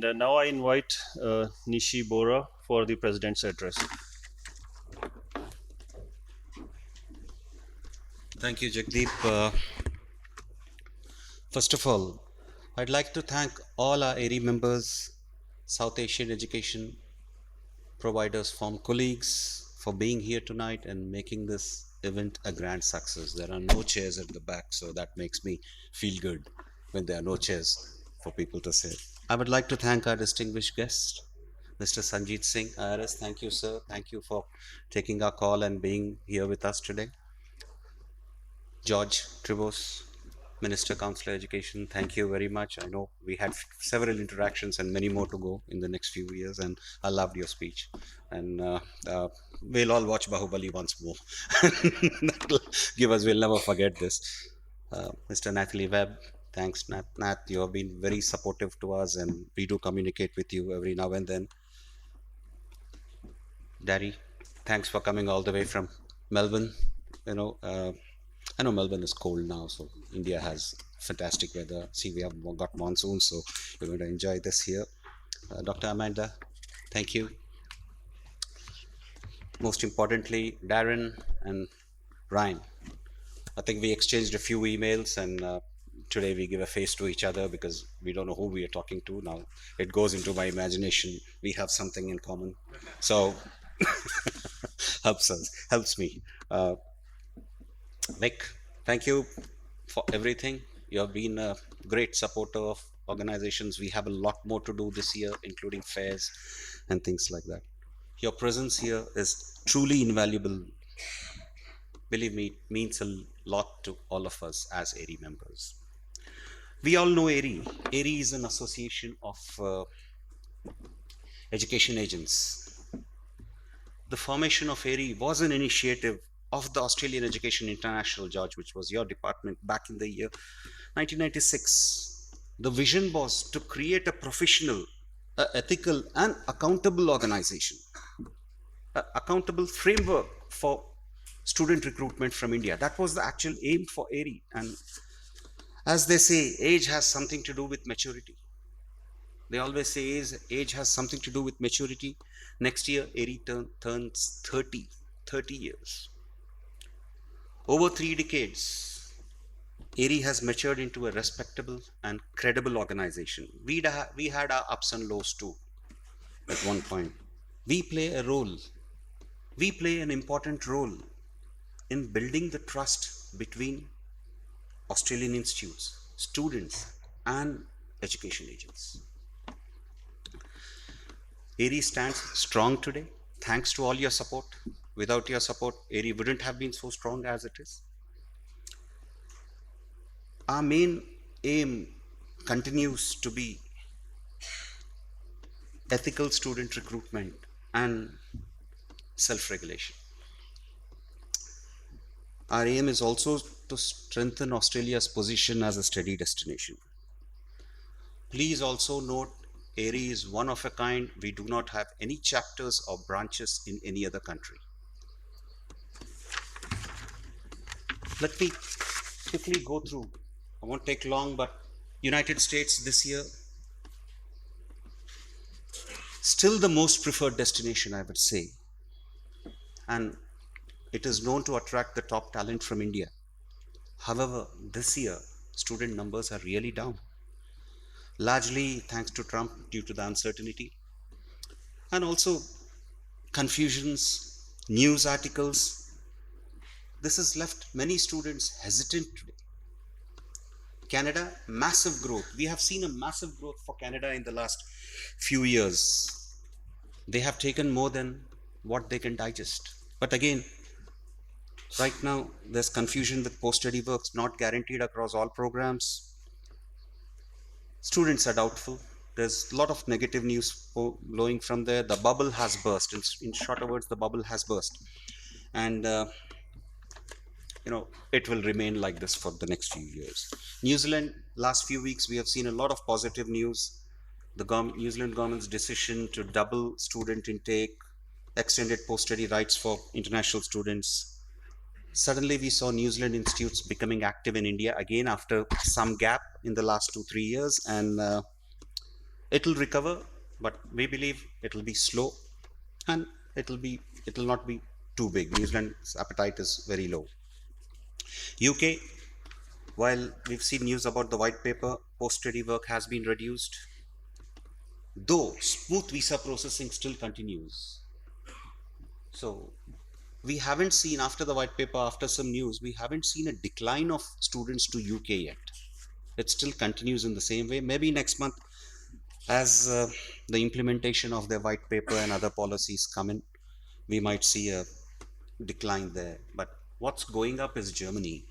And now I invite Nishidhar Borra for the President's address. Thank you, Jagdeep. First of all, I'd like to thank all our AAERI members, South Asian education providers, form colleagues for being here tonight and making this event a grand success. There are no chairs at the back, so that makes me feel good when there are no chairs for people to sit. I would like to thank our distinguished guest, Mr. Sanjeet Singh, IRS. Thank you, sir. Thank you for taking our call and being here with us today. George Tribos, Minister, Councillor Education, thank you very much. I know we had several interactions and many more to go in the next few years, and I loved your speech. And we'll all watch Bahubali once more. That'll give us, we'll never forget this. Mr. Natalie Webb, thanks, Nat. You have been very supportive to us, and we do communicate with you every now and then. Daddy, thanks for coming all the way from Melbourne. You know, I know Melbourne is cold now, so India has fantastic weather. See, we have got monsoon, so you're going to enjoy this here. Dr. Amanda, thank you. Most importantly, Darren and Ryan. I think we exchanged a few emails, and today we give a face to each other because we don't know who we are talking to now. It goes into my imagination. We have something in common, so helps me. Nick, thank you for everything. You have been a great supporter of organizations. We have a lot more to do this year, including fairs and things like that. Your presence here is truly invaluable. Believe me, it means a lot to all of us as AAERI members. We all know AAERI. AAERI is an association of education agents. The formation of AAERI was an initiative of the Australian Education International, George, which was your department back in the year 1996. The vision was to create a professional, ethical, and accountable organization, an accountable framework for student recruitment from India. That was the actual aim for AAERI. And as they say, age has something to do with maturity. They always say age has something to do with maturity. Next year, AAERI turns 30 years. Over 3 decades, AAERI has matured into a respectable and credible organization. We had our ups and lows too at one point. We play an important role in building the trust between Australian institutes, students, and education agents. AAERI stands strong today, thanks to all your support. Without your support, AAERI wouldn't have been so strong as it is. Our main aim continues to be ethical student recruitment and self-regulation. Our aim is also to strengthen Australia's position as a study destination. Please also note, AAERI is one of a kind. We do not have any chapters or branches in any other country. Let me quickly go through. I won't take long, but United States this year, still the most preferred destination, I would say. And it is known to attract the top talent from India. However, this year, student numbers are really down. Largely thanks to Trump due to the uncertainty. And also confusions, news articles. This has left many students hesitant today. Canada, massive growth. We have seen a massive growth for Canada in the last few years. They have taken more than what they can digest. But again, right now, there's confusion with post-study works not guaranteed across all programs. Students are doubtful. There's a lot of negative news blowing from there. The bubble has burst. In shorter words, the bubble has burst. And it will remain like this for the next few years. New Zealand, last few weeks, we have seen a lot of positive news. The New Zealand government's decision to double student intake, extended post-study rights for international students. Suddenly, we saw New Zealand institutes becoming active in India again after some gap in the last 2-3 years. And It'll recover, but we believe it'll be slow, and it'll not be too big. New Zealand's appetite is very low. UK, while we've seen news about the white paper, post-study work has been reduced, though smooth visa processing still continues. So we haven't seen, after the white paper, after some news, we haven't seen a decline of students to UK yet. It still continues in the same way. Maybe next month, as the implementation of their white paper and other policies come in, we might see a decline there. But what's going up is Germany,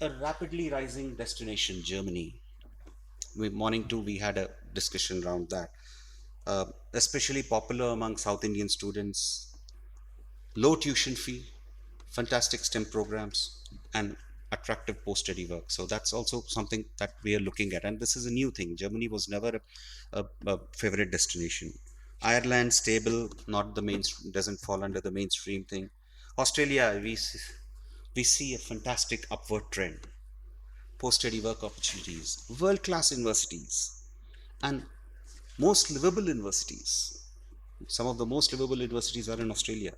a rapidly rising destination. Germany, morning too, we had a discussion around that. Especially popular among South Indian students, low tuition fee, fantastic STEM programs, and attractive post-study work. So that's also something that we are looking at. And this is a new thing. Germany was never a favorite destination. Ireland, stable, not the main, doesn't fall under the mainstream thing. Australia, we see a fantastic upward trend. Post-study work opportunities, world-class universities, and most livable universities. Some of the most livable universities are in Australia.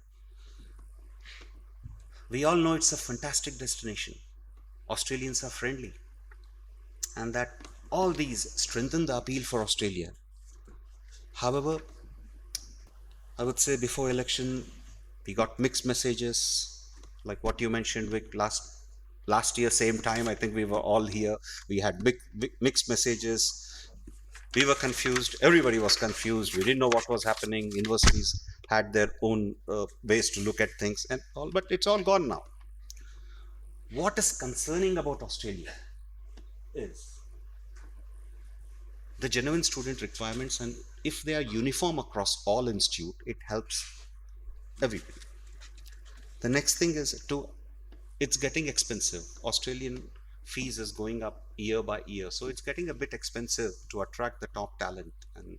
We all know it's a fantastic destination. Australians are friendly, and that all these strengthen the appeal for Australia. However, I would say before election, we got mixed messages, like what you mentioned, Vic, last year, same time. I think we were all here. We had mixed messages. We were confused. Everybody was confused. We didn't know what was happening. Universities had their own ways to look at things and all, but it's all gone now. What is concerning about Australia is the genuine student requirements, and if they are uniform across all institute, it helps everybody. The next thing is to, it's getting expensive. Australian fees is going up year by year, so it's getting a bit expensive to attract the top talent. And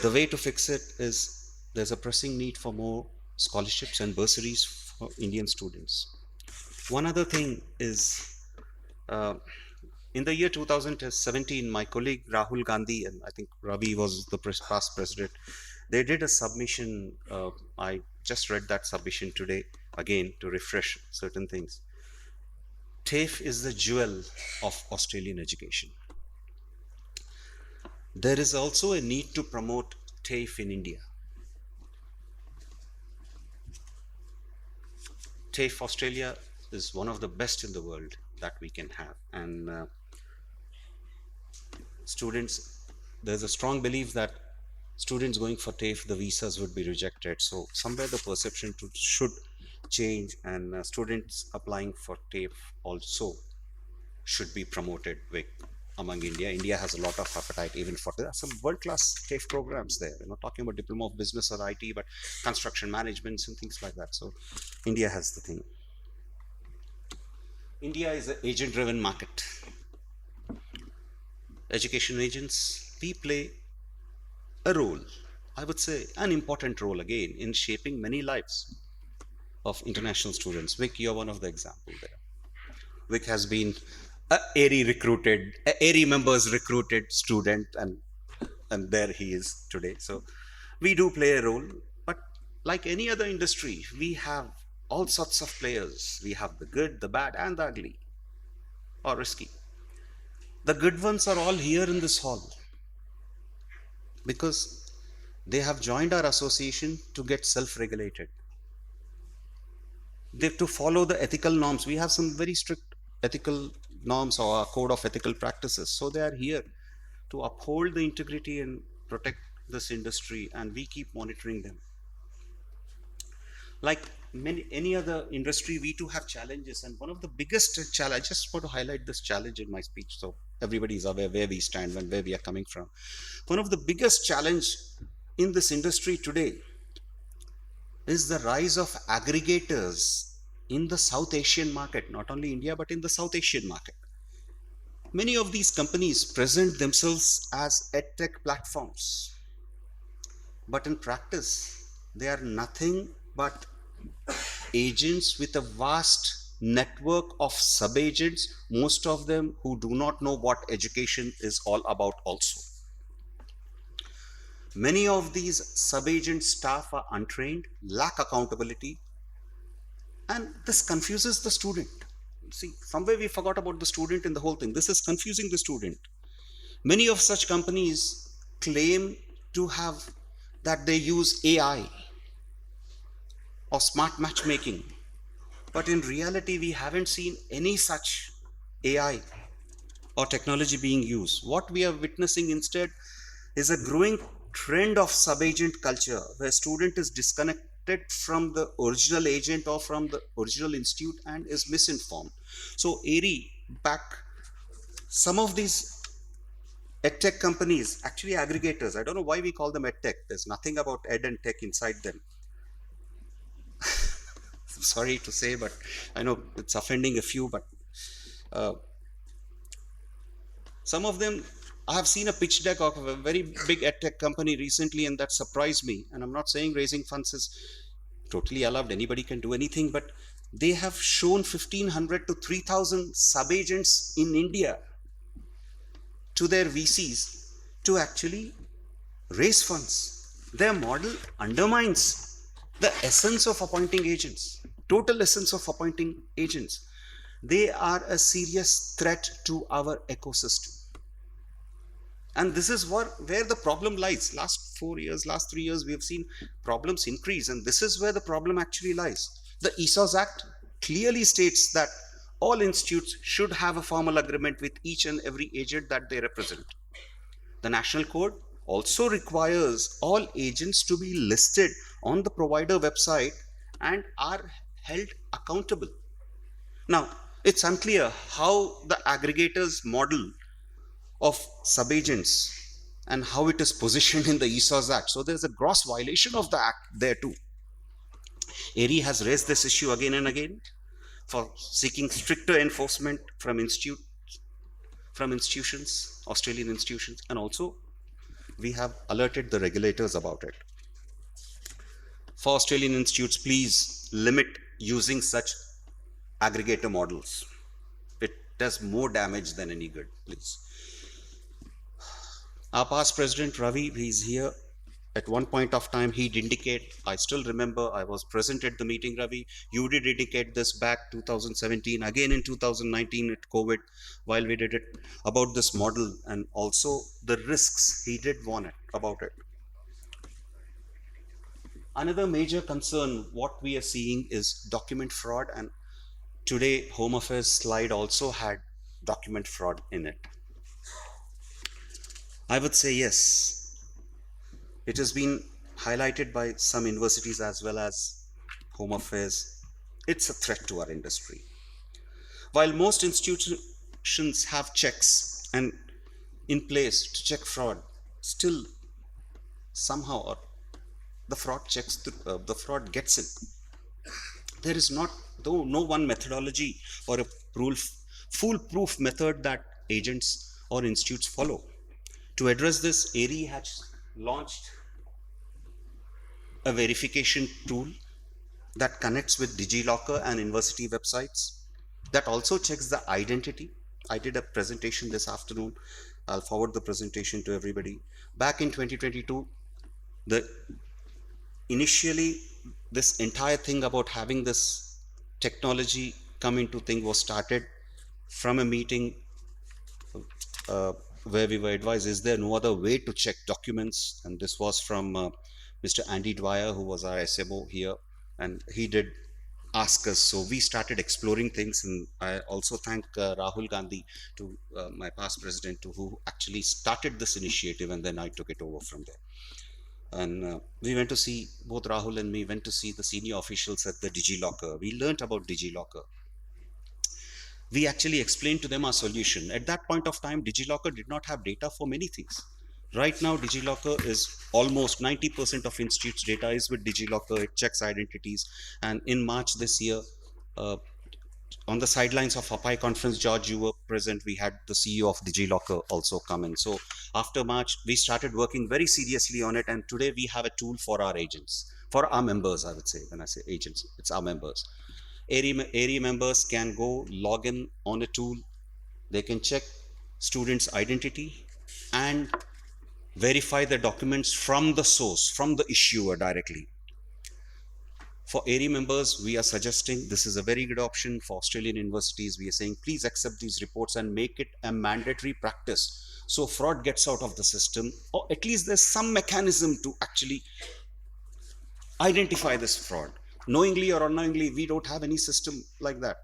the way to fix it is, there's a pressing need for more scholarships and bursaries for Indian students. One other thing is, uh, in the year 2017, my colleague Rahul Gandhi, and I think Ravi was the past president, they did a submission. I just read that submission today again to refresh certain things. TAFE is the jewel of Australian education. There is also a need to promote TAFE in India. TAFE Australia is one of the best in the world that we can have. And students, there's a strong belief that students going for TAFE, the visas would be rejected. So somewhere the perception should change, and students applying for TAFE also should be promoted with, among India. India has a lot of appetite even for, there are some world-class TAFE programs there. We're not talking about diploma of business or IT, but construction management and things like that. So India has the thing. India is an agent-driven market. Education agents, we play a role, I would say an important role again, in shaping many lives of international students. Vic, you're one of the examples there. Vic has been a AAERI recruited, a AAERI members recruited student, and there he is today. So we do play a role, but like any other industry, we have all sorts of players. We have the good, the bad, and the ugly, or risky. The good ones are all here in this hall because they have joined our association to get self-regulated. They have to follow the ethical norms. We have some very strict ethical norms or a code of ethical practices. So they are here to uphold the integrity and protect this industry, and we keep monitoring them. Like any other industry, we too have challenges, and one of the biggest challenge, I just want to highlight this challenge in my speech so everybody is aware where we stand and where we are coming from. One of the biggest challenge in this industry today is the rise of aggregators in the South Asian market, not only India, but in the South Asian market. Many of these companies present themselves as edtech platforms, but in practice, they are nothing but agents with a vast network of sub-agents, most of them who do not know what education is all about also. Many of these sub-agent staff are untrained, lack accountability, and this confuses the student. See, somewhere we forgot about the student in the whole thing. This is confusing the student. Many of such companies claim to have that they use AI or smart matchmaking, but in reality, we haven't seen any such AI or technology being used. What we are witnessing instead is a growing trend of sub-agent culture where student is disconnected from the original agent or from the original institute and is misinformed. So AAERI back some of these edtech companies, actually aggregators. I don't know why we call them edtech. There's nothing about ed and tech inside them. I'm sorry to say, but I know it's offending a few, but uh, some of them, I have seen a pitch deck of a very big edtech company recently, and that surprised me. And I'm not saying raising funds is totally allowed, anybody can do anything, but they have shown 1,500 to 3,000 sub-agents in India to their VCs to actually raise funds. Their model undermines the essence of appointing agents, total essence of appointing agents. They are a serious threat to our ecosystem. And this is where the problem lies. Last 4 years, last 3 years, we have seen problems increase, and this is where the problem actually lies. The ESOS Act clearly states that all institutes should have a formal agreement with each and every agent that they represent. The National Code also requires all agents to be listed on the provider website and are held accountable. Now, it's unclear how the aggregators model of subagents and how it is positioned in the ESOS Act. So there's a gross violation of the Act there too. AAERI has raised this issue again and again for seeking stricter enforcement from institutions, Australian institutions, and also we have alerted the regulators about it. For Australian institutes, please limit using such aggregator models. It does more damage than any good, please. Our past president Ravi, he's here. At one point of time, he'd indicate, I still remember, I was present at the meeting, Ravi. You did indicate this back 2017, again in 2019 at COVID, while we did it, about this model and also the risks. He did warn it about it. Another major concern, what we are seeing is document fraud, and today Home Affairs slide also had document fraud in it. I would say yes. It has been highlighted by some universities as well as Home Affairs. It's a threat to our industry. While most institutions have checks and in place to check fraud, still somehow or the fraud gets in. There is not though no one methodology or a foolproof method that agents or institutes follow. To address this, AAERI has launched a verification tool that connects with DigiLocker and university websites, that also checks the identity. I did a presentation this afternoon. I'll forward the presentation to everybody. Back in 2022, the initially this entire thing about having this technology come into thing was started from a meeting where we were advised, is there no other way to check documents? And this was from Mr. Andy Dwyer, who was our SMO here, and he did ask us. So we started exploring things, and I also thank Rahul Gandhi, to my past president, who actually started this initiative, and then I took it over from there. And we went to see, both Rahul and me went to see the senior officials at the DigiLocker. We learned about DigiLocker. We actually explained to them our solution. At that point of time, DigiLocker did not have data for many things. Right now, DigiLocker is almost 90% of institutes' data is with DigiLocker. It checks identities. And in March this year, on the sidelines of API conference, George, you were present. We had the CEO of DigiLocker also come in. So after March, we started working very seriously on it. And today we have a tool for our agents, for our members, I would say. When I say agents, it's our members. AAERI members can go log in on a tool. They can check students' identity and verify the documents from the source, from the issuer directly. For AAERI members, we are suggesting this is a very good option. For Australian universities, we are saying please accept these reports and make it a mandatory practice so fraud gets out of the system, or at least there's some mechanism to actually identify this fraud. Knowingly or unknowingly, we don't have any system like that.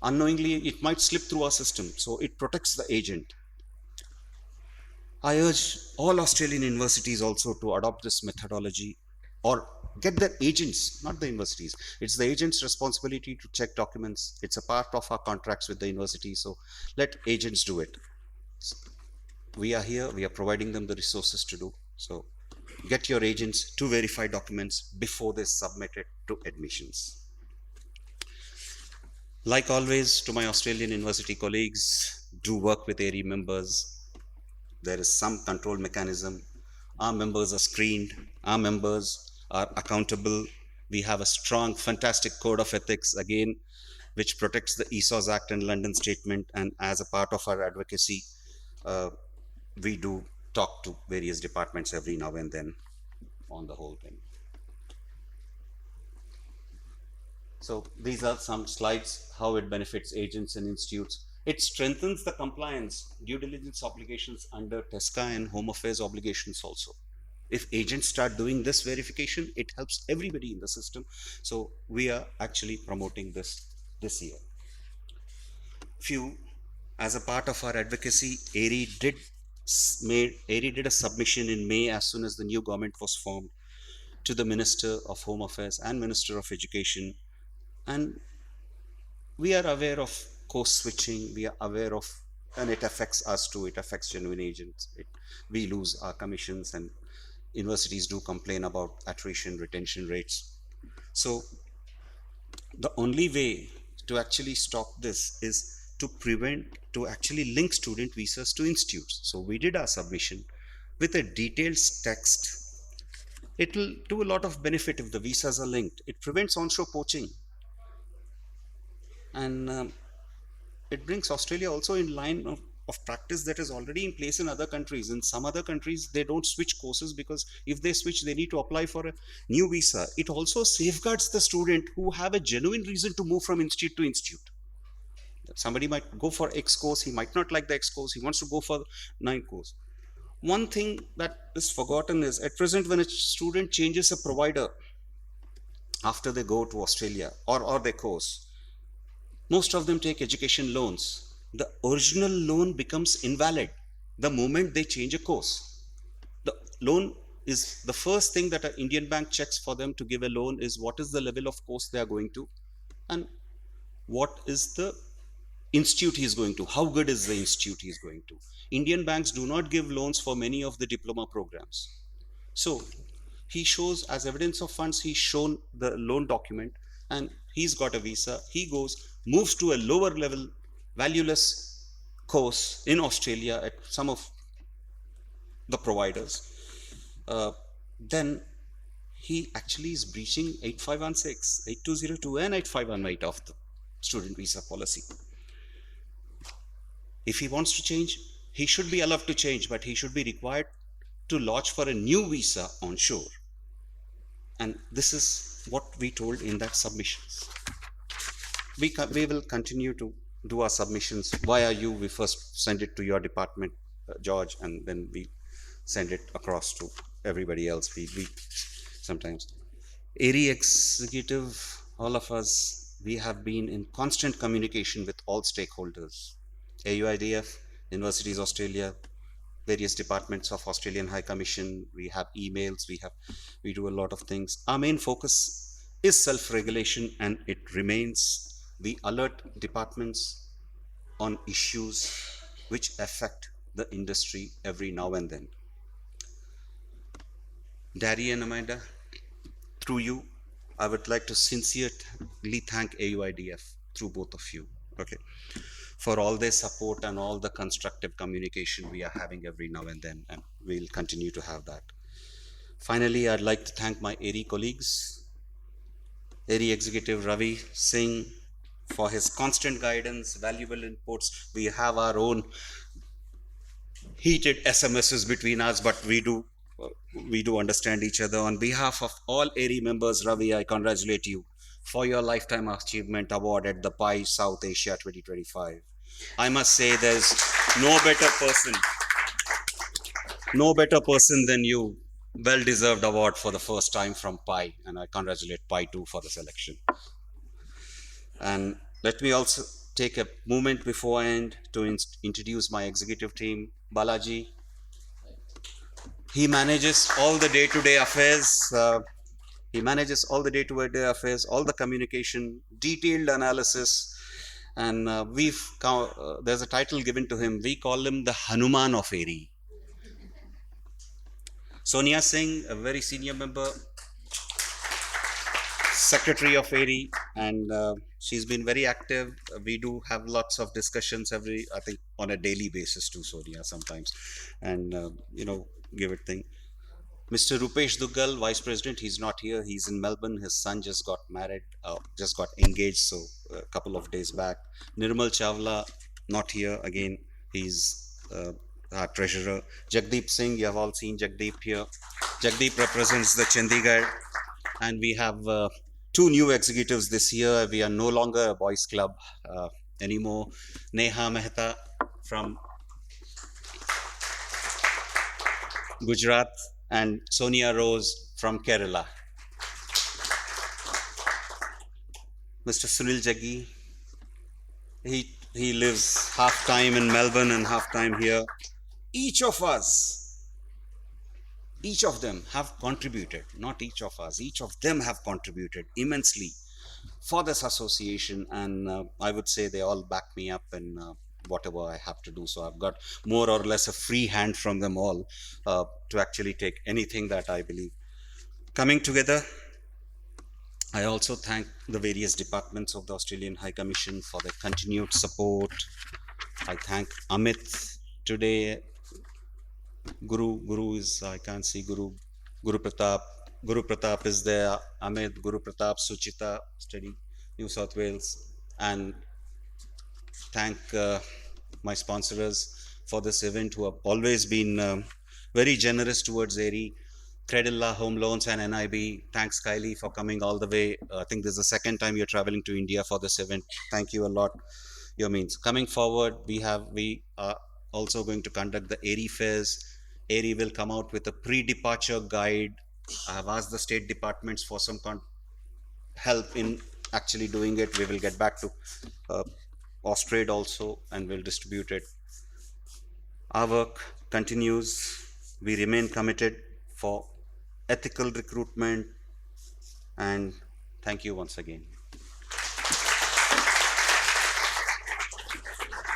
Unknowingly, it might slip through our system, so it protects the agent. I urge all Australian universities also to adopt this methodology or get their agents, not the universities. It's the agent's responsibility to check documents. It's a part of our contracts with the university, so let agents do it. We are here, we are providing them the resources to do. So get your agents to verify documents before they submit it to admissions. Like always, to my Australian university colleagues, do work with AAERI members. There is some control mechanism. Our members are screened. Our members are accountable. We have a strong, fantastic code of ethics, again, which protects the ESOS Act and London Statement. And as a part of our advocacy, uh, we do talk to various departments every now and then on the whole thing. So these are some slides, how it benefits agents and institutes. It strengthens the compliance, due diligence obligations under TESCA and Home Affairs obligations also. If agents start doing this verification, it helps everybody in the system. So we are actually promoting this year. As a part of our advocacy, AAERI did a submission in May as soon as the new government was formed to the Minister of Home Affairs and Minister of Education. And we are aware of course switching, we are aware of, and it affects us too, it affects genuine agents. We lose our commissions, and universities do complain about attrition, retention rates. So the only way to actually stop this is to actually link student visas to institutes. So we did our submission with a detailed text. It will do a lot of benefit if the visas are linked. It prevents onshore poaching, and it brings Australia also in line of practice that is already in place in other countries. In some other countries, they don't switch courses because if they switch, they need to apply for a new visa. It also safeguards the student who have a genuine reason to move from institute to institute. Somebody might go for X course, he might not like the X course, he wants to go for 9 course. One thing that is forgotten is at present, when a student changes a provider after they go to Australia or their course, most of them take education loans. The original loan becomes invalid the moment they change a course. The loan is the first thing that an Indian bank checks for them to give a loan is what is the level of course they are going to, and what is the institute he is going to, how good is the institute he is going to. Indian banks do not give loans for many of the diploma programs. So he shows as evidence of funds, he's shown the loan document and he's got a visa. He goes, moves to a lower level, valueless course in Australia at some of the providers. Then he actually is breaching 8516, 8202 and 8518 of the student visa policy. If he wants to change, he should be allowed to change, but he should be required to lodge for a new visa on shore. And this is what we told in that submissions. We will continue to do our submissions via you. We first send it to your department, George, and then we send it across to everybody else. We sometimes AAERI executive, all of us, we have been in constant communication with all stakeholders. AUIDF, Universities Australia, various departments of Australian High Commission. We have emails, we do a lot of things. Our main focus is self-regulation, and it remains. We alert departments on issues which affect the industry every now and then. Daddy and Amanda, through you, I would like to sincerely thank AUIDF through both of you, okay, for all their support and all the constructive communication we are having every now and then, and we'll continue to have that. Finally, I'd like to thank my AAERI colleagues AAERI executive Ravi Singh for his constant guidance, valuable inputs. We have our own heated SMSs between us, but uh, we do understand each other. On behalf of all AAERI members, Ravi, I congratulate you for your lifetime achievement award at the PI South Asia 2025. I must say, there's no better person, no better person than you. Well deserved award for the first time from PI, and I congratulate PI too for the selection. And let me also take a moment before I end to introduce my executive team. Balaji, he manages all the day-to-day affairs. He manages all the day-to-day affairs, all the communication, detailed analysis, and there's a title given to him. We call him the Hanuman of AAERI. Sonia Singh, a very senior member, secretary of AAERI, and she's been very active. We do have lots of discussions I think, on a daily basis too, Sonia, sometimes, and give it thing. Mr. Rupesh Duggal, Vice President, he's not here. He's in Melbourne. His son just got married, just got engaged, so a couple of days back. Nirmal Chawla, not here again. He's our treasurer. Jagdeep Singh, you have all seen Jagdeep here. Jagdeep represents the Chandigarh, and we have two new executives this year. We are no longer a boys' club anymore. Neha Mehta from Gujarat and Sonia Rose from Kerala. Mr. Sunil Jaggi, he lives half time in Melbourne and half time here. Each of us, each of them have contributed, not each of us, each of them have contributed immensely for this association, and I would say they all back me up in whatever I have to do. So I've got more or less a free hand from them all to actually take anything that I believe. Coming together, I also thank the various departments of the Australian High Commission for their continued support. I thank Amit today. Guru is, I can't see Guru Pratap. Guru Pratap is there. Amit, Guru Pratap, Suchita, study New South Wales, and thank my sponsors for this event who have always been very generous towards AAERI. Credilla Home Loans and NIB. Thanks, Kylie, for coming all the way. I think this is the second time you're traveling to India for this event. Thank you a lot. Your means. Coming forward, we are also going to conduct the AAERI fairs. AAERI will come out with a pre-departure guide. I have asked the state departments for some help in actually doing it. We will get back to Austrade also, and we'll distribute it. Our work continues. We remain committed for ethical recruitment, and thank you once again.